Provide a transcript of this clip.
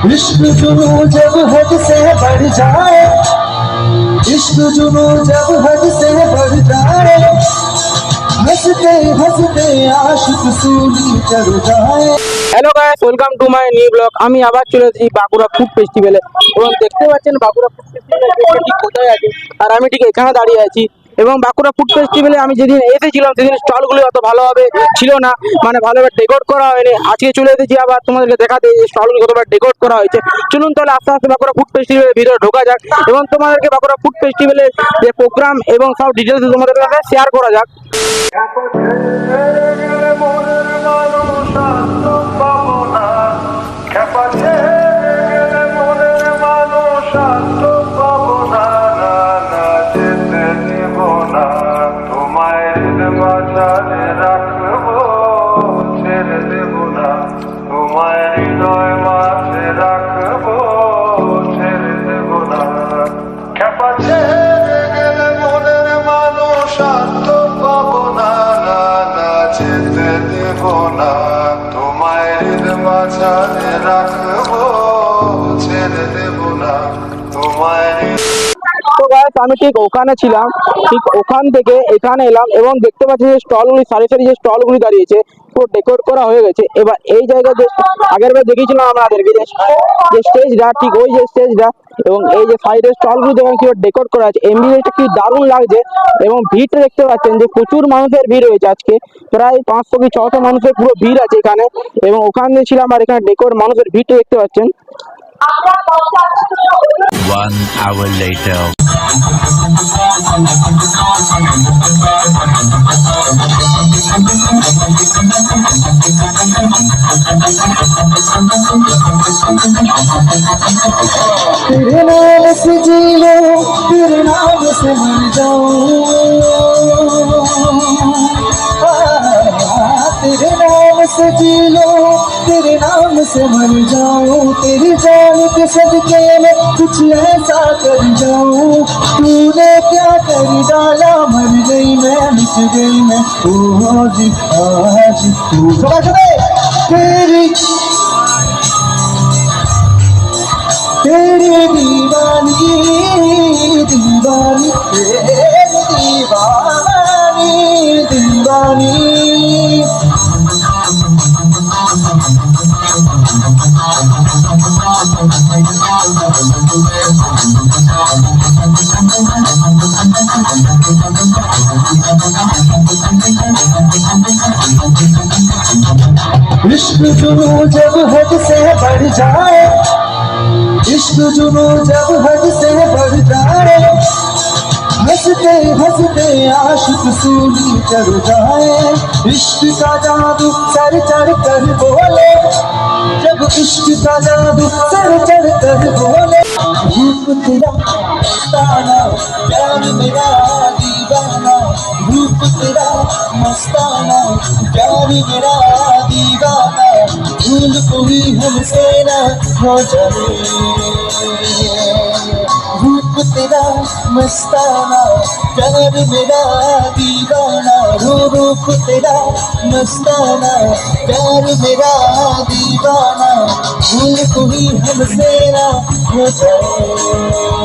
इश्क जुनू जब हद से बढ़ जाए, इश्क जुनू जब हद से बढ़ जाए, हंसते हंसते आशिक सूली चढ़ जाए। Hello guys, welcome to my new blog. আমি আবার চলে এসেছি বাঁকুড়া ফুড ফেস্টিভ্যালে এবং দেখতে পাচ্ছেন বাঁকুড়া ফুড ফেস্টিভ্যাল ঠিক কোথায় আছে আর আমি ঠিক এখানে দাঁড়িয়ে আছি। এবং বাঁকুড়া ফুড ফেস্টিভ্যালে আমি যেদিন এসেছিলাম সেদিন স্টলগুলো অত ভালোভাবে ছিল না, মানে ভালোভাবে ডেকোরেট করা হয়নি। আজকে চলে এসেছি আবার তোমাদেরকে দেখাতে যে স্টলগুলো কতবার ডেকোরেট করা হয়েছে। চলুন তাহলে আস্তে আস্তে বাঁকুড়া ফুড ফেস্টিভ্যালের ভিতরে ঢোকা যাক এবং তোমাদেরকে বাঁকুড়া ফুড ফেস্টিভ্যালের যে প্রোগ্রাম এবং সব ডিটেলস তোমাদের কাছে শেয়ার করা যাক। তো গাইস, আমি ঠিক ওখানে ছিলাম, ঠিক ওখান থেকে এখানে এলাম এবং দেখতে পাচ্ছি যে স্টলগুলি সারি সারি যে স্টলগুলি দাঁড়িয়েছে পুরো ডেকোরেট করা হয়ে গেছে। এবার এই জায়গায় যে আগের বার দেখিয়েছিলাম আমাদেরকে যে স্টেজটা, ঠিক ওই যে স্টেজটা এবং এই যে সাইডের স্টলগুলো দেখেন কি ডেকোরেট করা আছে, এমবিএটা কি দারুণ লাগছে। এবং ভিড়টা দেখতে পাচ্ছেন যে প্রচুর মানুষের ভিড় হয়েছে আজকে, প্রায় 500 কি 600 মানুষের পুরো ভিড় আছে এখানে। এবং ওখানে ছিলাম আর এখানে ডেকোরেট মানুষের ভিড়টা দেখতে পাচ্ছেন। 1 hour later. तेरे नाम से जी लो, तेरे नाम से मर जाऊं, तेरे नाम से जी लो, तेरे नाम से मर जाऊं, तेरी जान के सदके में कुछ ऐसा कर जाऊं। तूने क्या कर डाला, मर गई मैं, मिट गई मैं, ओ जी आज तू तेरी तेरी दीवानी दीवानी तेरी दीवानी दीवानी। इश्क जुनू जब हद से बढ़ जाए, इश्क जुनू जब हद से बढ़ जाए, हंसते हंसते आशिक सूली चढ़ जाए। इश्क का जादू सर चढ़ कर बोले, जब इश्क का जादू सर चढ़ कर बोले, रूप तेरा मस्ताना, प्यार मेरा दीवाना, रूप तेरा मस्ताना, प्यार मेरा दीवाना, भूल कोई हमसे ना हो जाए। रूप तेरा मस्ताना, प्यार मेरा दीवाना, रूप तेरा मस्ताना, प्यार मेरा दीवाना, भूल कोई हमसे ना हो जाए।